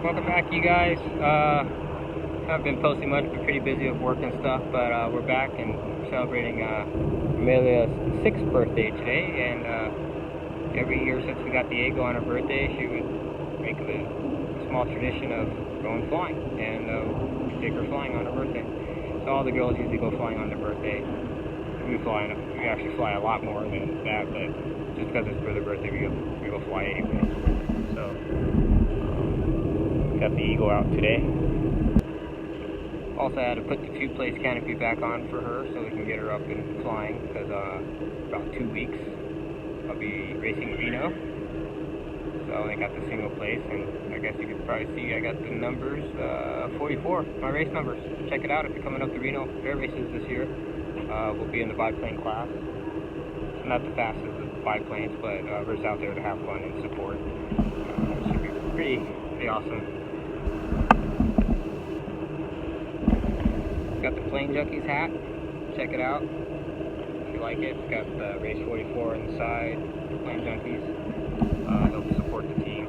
Welcome back, you guys. Haven't been posting much, been pretty busy with work and stuff, but we're back and celebrating Amelia's 6th birthday today. And every year since we got Diego on her birthday, she would make a small tradition of going flying, and we take her flying on her birthday. So all the girls usually go flying on their birthday. We actually fly a lot more than that, but just because it's for their birthday, we go fly anyway. So. Got the Eagle out today. Also had to put the 2-place canopy back on for her so we can get her up and flying, because about 2 weeks I'll be racing Reno. So I got the single place, and I guess you could probably see I got the numbers 44, my race numbers. Check it out if you're coming up to Reno air races this year. We'll be in the biplane class. It's not the fastest of the biplanes, but we're just out there to have fun and support. It should be pretty awesome. Got the PlaneJunkies hat. Check it out if you like it. It's got the race 44 on the side. PlaneJunkies. Help support the team.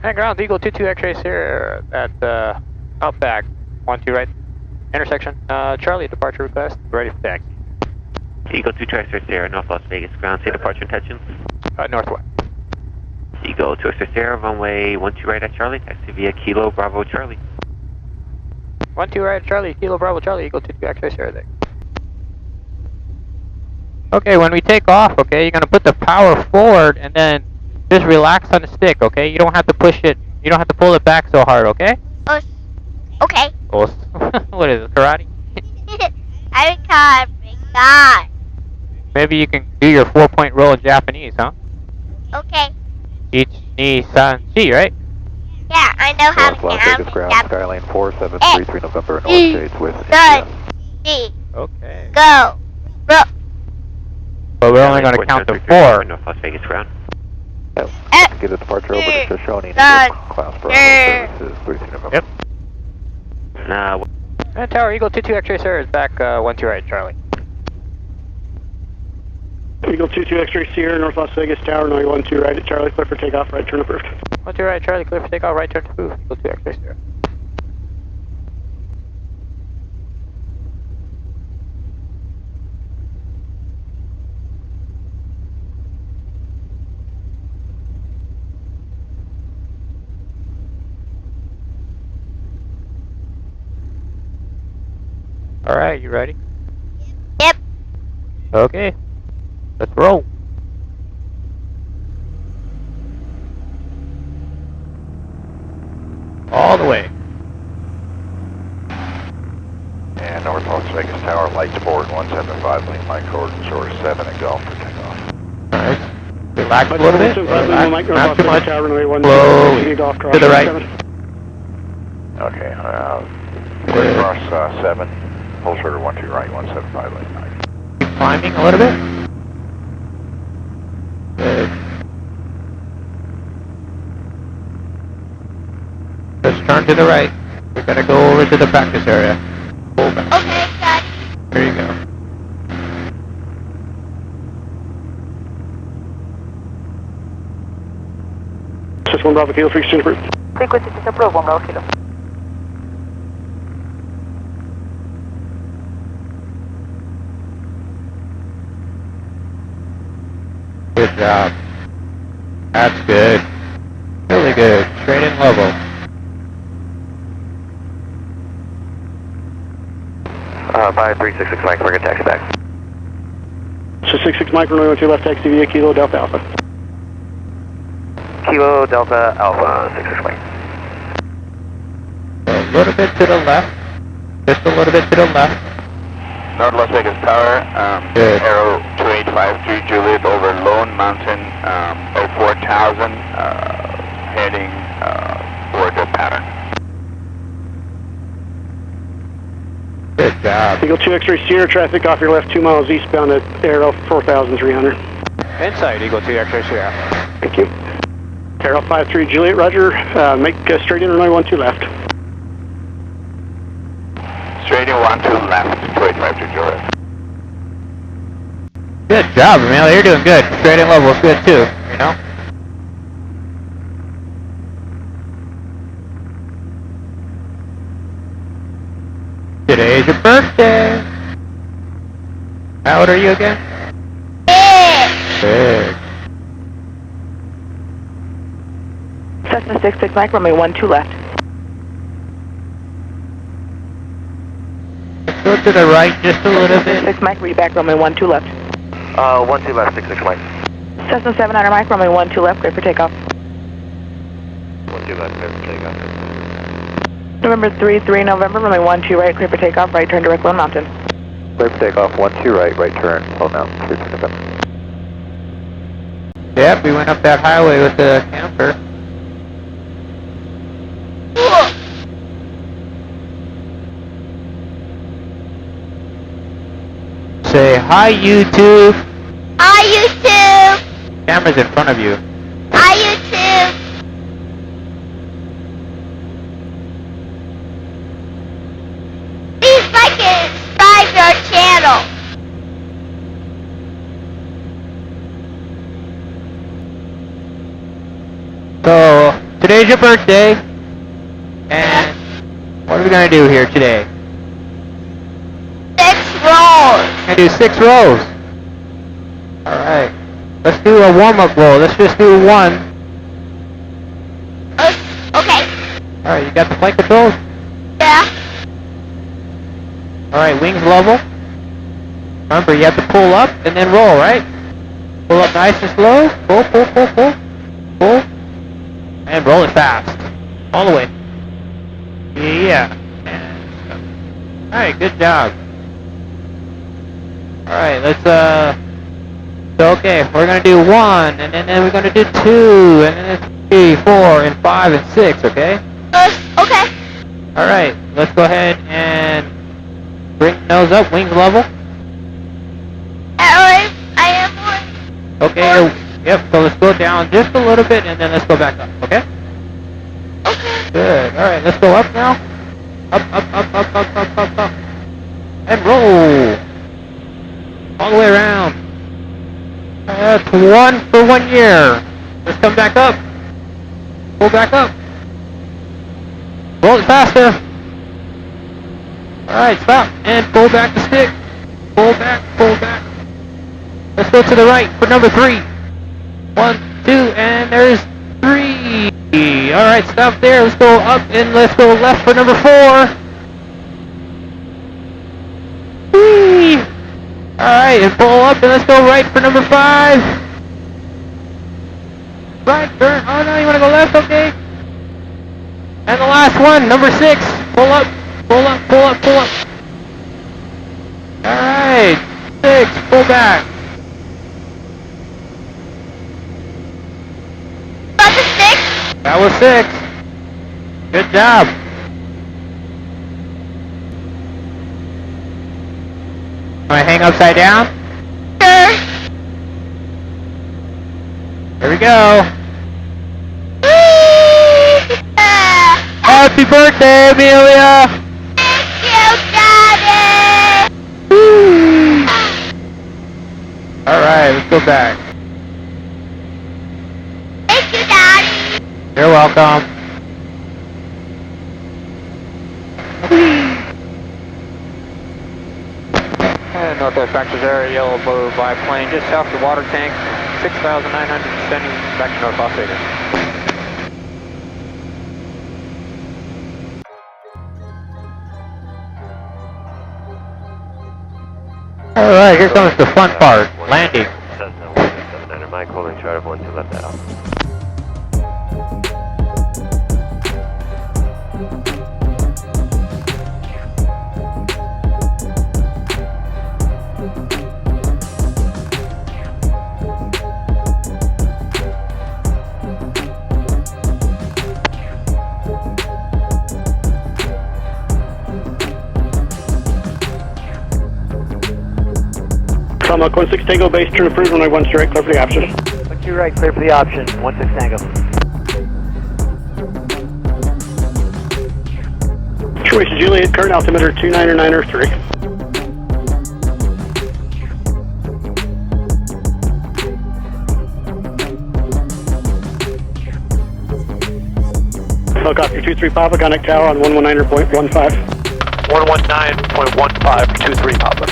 Hey, ground, Eagle 22 X-rays here at Outback 12 right intersection. Charlie, departure request, ready for taxi. Eagle 2 X-ray Sierra, North Las Vegas, ground, say departure intentions. Northwest. Eagle 2 X-ray Sierra, runway 12 right at Charlie, taxi via Kilo Bravo Charlie. 12 right at Charlie, Kilo Bravo Charlie, Eagle 22 X-ray Sierra there. Okay, when we take off, okay, you're gonna put the power forward and then just relax on the stick, okay? You don't have to push it. You don't have to pull it back so hard, okay? Okay. What is it, karate? I can't forgot. Maybe you can do your 4-point roll in Japanese, huh? Okay. Each knee, san, chi, right? Yeah, I know how to Las Vegas ground, Skylane 4733 November, North Shades with Good. C. Okay. Go. Rook. But we're only going to count to 4. North Las Vegas ground. Get a departure over to Shoshone, Good. class Bravo services, 13 November. Yep. Now, Tower Eagle 22 X-ray, sir, is back 1-2 right, Charlie. Eagle 22 X-ray Sierra, North Las Vegas Tower, runway 12 right at Charlie, clear for takeoff, right turn approved. 1-2 right, Charlie, clear for takeoff, right turn to move. Eagle 2 X-ray, sir. Alright, you ready? Yep. Okay. Let's roll. All the way. And North Las Vegas Tower, light to board 175, lean line coordinates shore 7 and golf for takeoff. Alright. Relax a little bit. Relax. Not too much. Slowly. To the right. Okay, clear cross 7, full shorter 12 right, 175, lean 9. Keep climbing a little bit. Good. Let's turn to the right. We're gonna go over to the practice area. Pull back. Okay, got it. There you go. Just 1 Bravo Kilo, frequency approved. Frequency is approved, 1 Bravo Kilo. Good job. That's good. Really good. Straight and level. By 366 Mike, we're going to taxi back. So 66 Mike, runway 12 left, taxi via Kilo Delta Alpha. Kilo Delta Alpha 66 Mike. A little bit to the left. Just a little bit to the left. North Las Vegas Tower, Good. Aero 2853 Juliet over Lone Mountain, 04,000, heading toward the pattern. Good job. Eagle 2 X-ray Sierra, traffic off your left 2 miles eastbound at Aero 4300. Inside, Eagle 2 X-ray Sierra. Thank you. Aero 53 Juliet, roger. Make straight in runway 12 left. Straight in 12 left, 2853 Juliet. Good job, Amelia. You're doing good. Straight and level is good too, you know? Today's your birthday. How old are you again? Big. Cessna 66 Mike, runway 12 left. Let's go to the right just a little bit. 6 Mike, read back, runway 12 left. 12 left, 66 Mike. Cessna 700 Mike, runway 12 left, clear for takeoff. 12 left, clear for takeoff. November 33 November, runway 12 right, clear for takeoff, right turn direct Lone Mountain. Clear for takeoff, 12 right, right turn, Lone Mountain, 327. Yep, we went up that highway with the camper. Say hi, YouTube. Hi, YouTube. Camera's in front of you. Hi, YouTube. Please like and subscribe to our channel. So, today's your birthday. And what are we going to do here today? 6 rolls. We're going to do 6 rows. Alright. Let's do a warm-up roll. Let's just do one. Okay. Alright, you got the flight controls? Yeah. Alright, wings level. Remember, you have to pull up and then roll, right? Pull up nice and slow. Pull, pull, pull, pull. Pull. And roll it fast. All the way. Yeah. Alright, good job. Alright, let's, so okay, we're gonna do 1, and then we're gonna do 2, and then it's 3, 4, and 5, and 6, okay? Okay. Alright, let's go ahead and bring the nose up, wings level. I am on. Okay, yep, so let's go down just a little bit, and then let's go back up, okay? Okay. Good, alright, let's go up now. Up. And roll. All the way around. That's 1 for 1 year. Let's come back up. Pull back up. Roll it faster. Alright, stop. And pull back the stick. Pull back. Let's go to the right for number 3. 1, 2, and there's 3. Alright, stop there. Let's go up and let's go left for number 4. Whee! Alright, and pull up and let's go right for number 5. Right turn. Oh no, you want to go left? Okay. And the last one, number 6. Pull up. Alright, 6. Pull back. That's a 6. That was 6. Good job. Want to hang upside down? Sure. Here we go. Happy birthday, Amelia! Thank you, Daddy. Alright, let's go back. Thank you, Daddy. You're welcome. And Northwest Factors area, yellow blue biplane, just south of the water tank, 6,900 descending back to North Las Vegas. Alright, here comes the fun part, landing. Cessna 179er Mike, holding short of 12 left out. Comma 16 Tango base, turn approved, runway 1 straight, clear for the option. 12 right, clear for the option, 16 Tango. Choice Juliet, current altimeter 29903. Helicopter 23 Papa, connect tower on 119.15. 119.15, 23 Papa.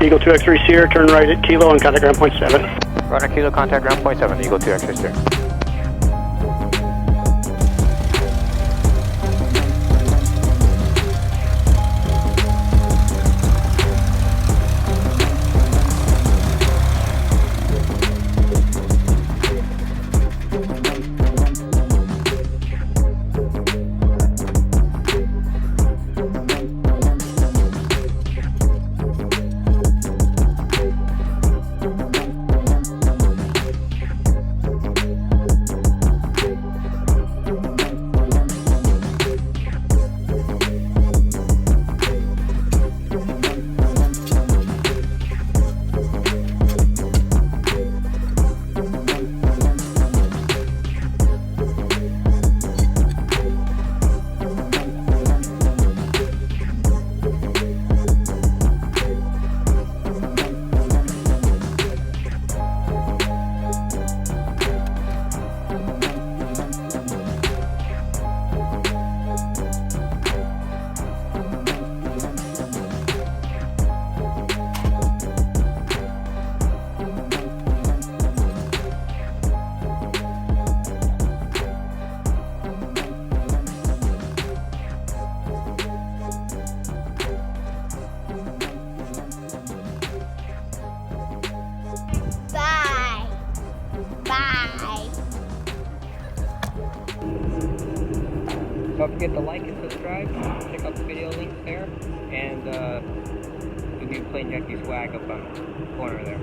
Eagle 2 X-ray Sierra, turn right at Kilo and contact ground point 7. Runner Kilo, contact ground point 7, Eagle 2 X-ray Sierra. Don't forget to like and subscribe. Check out the video links there. And you'll get PlaneJunkies swag up on the corner there.